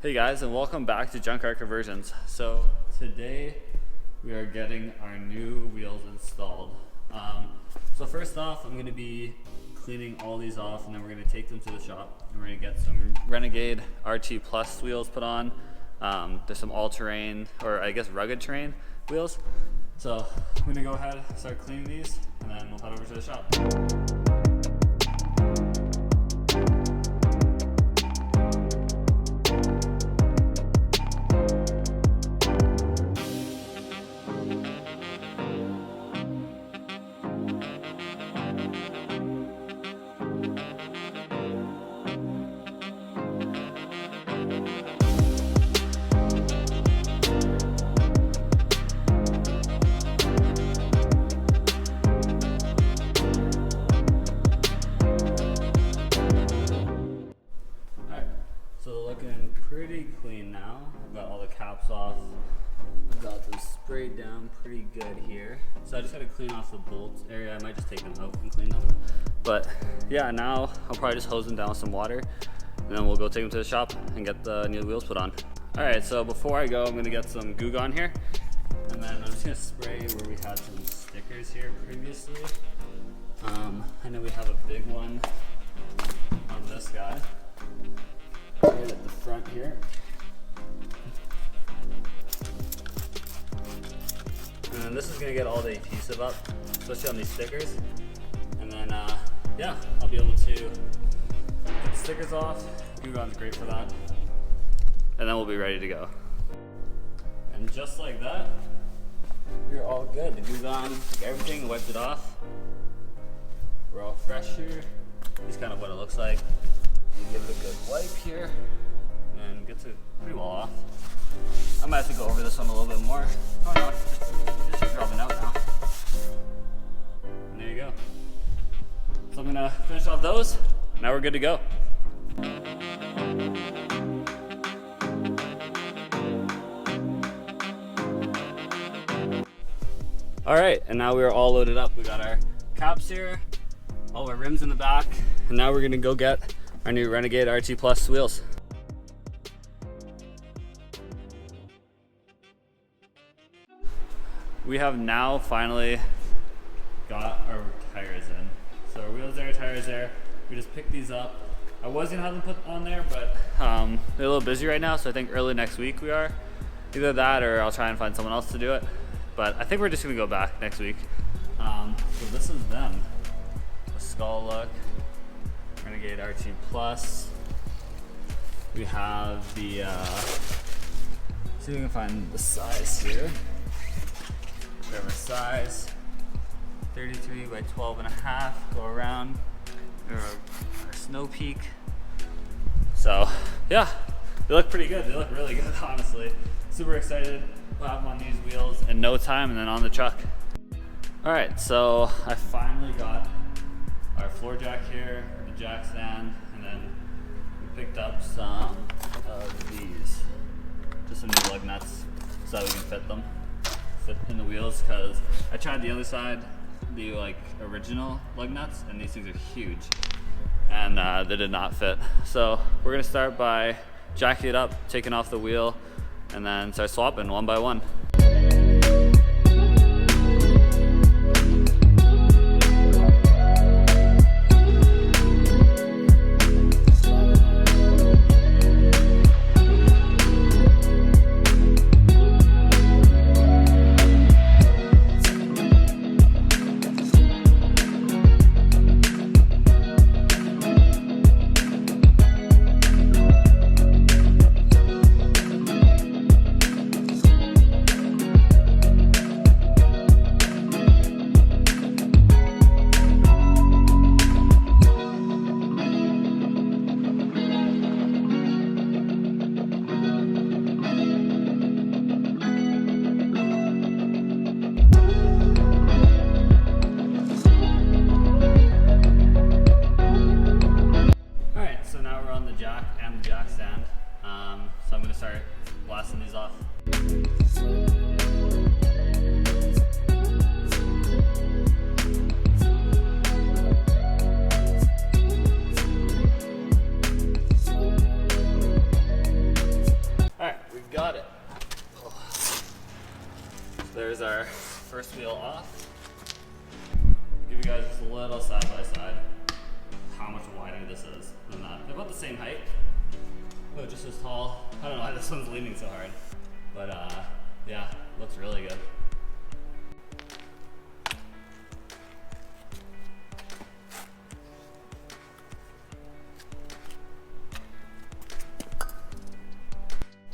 Hey guys, and welcome back to Junkyard Conversions. So today we are getting our new wheels installed. So first off, I'm going to be cleaning all these off, and then we're going to take them to the shop and we're going to get some Renegade RT Plus wheels put on. There's some all-terrain, or I guess rugged terrain wheels. So I'm going to go ahead and start cleaning these, and then we'll head over to the shop. Pretty clean now. I've got all the caps off. I've got them sprayed down pretty good here. So I just gotta clean off the bolts area. I might just take them out and clean them. But yeah, now I'll probably just hose them down with some water, and then we'll go take them to the shop and get the new wheels put on. All right, so before I go, I'm gonna get some Goo Gone here, and then I'm just gonna spray where we had some stickers here previously. I know we have a big one on this guy. Right at the front here. And then this is going to get all the adhesive up, especially on these stickers. And then, yeah, I'll be able to get the stickers off. Goo Gone's great for that. And then we'll be ready to go. And just like that, we're all good. The Goo Gone took everything, wiped it off. We're all fresh here. This is kind of what it looks like. Give it a good wipe here and gets it pretty well off. I might have to go over this one a little bit more. Oh no, this is dropping out now. And there you go. So I'm gonna finish off those. Now we're good to go. All right, and now we're all loaded up. We got our caps here, all our rims in the back, and now we're gonna go get our new Renegade RT Plus wheels. We have now finally got our tires in. So our wheels there, tires there. We just picked these up. I was gonna have them put on there, but they're a little busy right now, so I think early next week we are. Either that or I'll try and find someone else to do it. But I think we're just gonna go back next week. So this is them. The skull look. Renegade RT Plus. We have the, see if we can find the size here. We have our size, 33 by 12.5, go around. Our snow peak. So yeah, they look pretty good. They look really good, honestly. Super excited. We'll have them on these wheels in no time and then on the truck. All right, so I finally got our floor jack here, the jack stand, and then we picked up some of these, just some new lug nuts so that we can fit in the wheels, because I tried the other side, the like original lug nuts, and these things are huge and they did not fit. So we're gonna start by jacking it up, taking off the wheel, and then start swapping one by one. blasting these off. we got it. There's our first wheel off. Give you guys just a little side by side how much wider this is than that. They're about the same height, but just as tall. I don't know why this one's leaning so hard, but yeah, looks really good.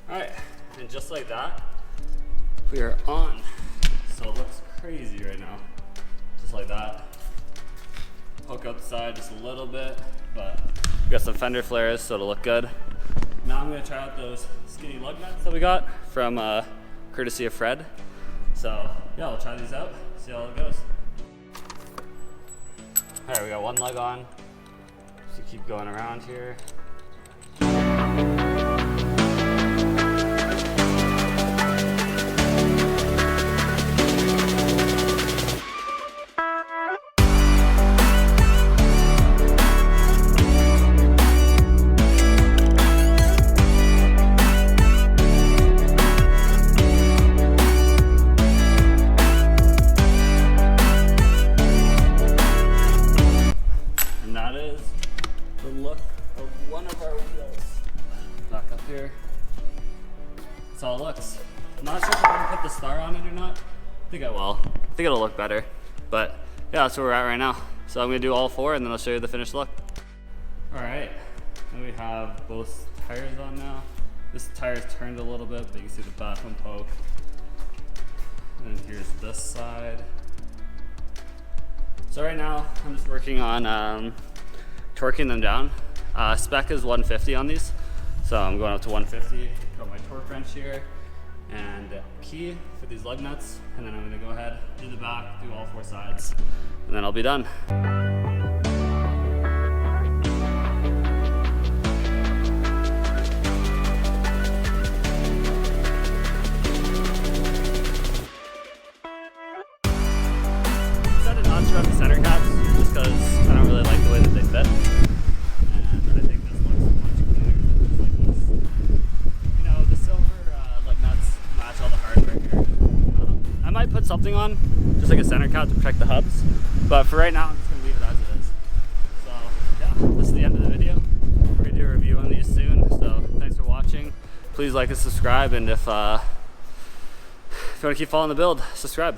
All right, and just like that, we are on. So it looks crazy right now. Just like that. Poke out the side just a little bit, but we got some fender flares, so it'll look good. Now I'm gonna try out those skinny lug nuts that we got from courtesy of Fred. So yeah, we'll try these out, see how it goes. All right, we got one lug on. Just keep going around here. That's how it looks. I'm not sure if I'm gonna put the star on it or not. I think I will. I think it'll look better. But yeah, that's where we're at right now. So I'm gonna do all four and then I'll show you the finished look. All right, and we have both tires on now. This tire's turned a little bit, but you can see the back one poke. And then here's this side. So right now, I'm just working on torquing them down. Spec is 150 on these. So I'm going up to 150, got my torque wrench here, and key for these lug nuts, and then I'm gonna go ahead, do the back, do all four sides, and then I'll be done. Decided not to run the center caps, just because I don't really like the way that they fit. Put something on, just like a center cap to protect the hubs, but for right now I'm just gonna leave it as it is. So yeah, this is the end of the video. We're gonna do a review on these soon, so thanks for watching. Please like and subscribe, and if you want to keep following the build, subscribe.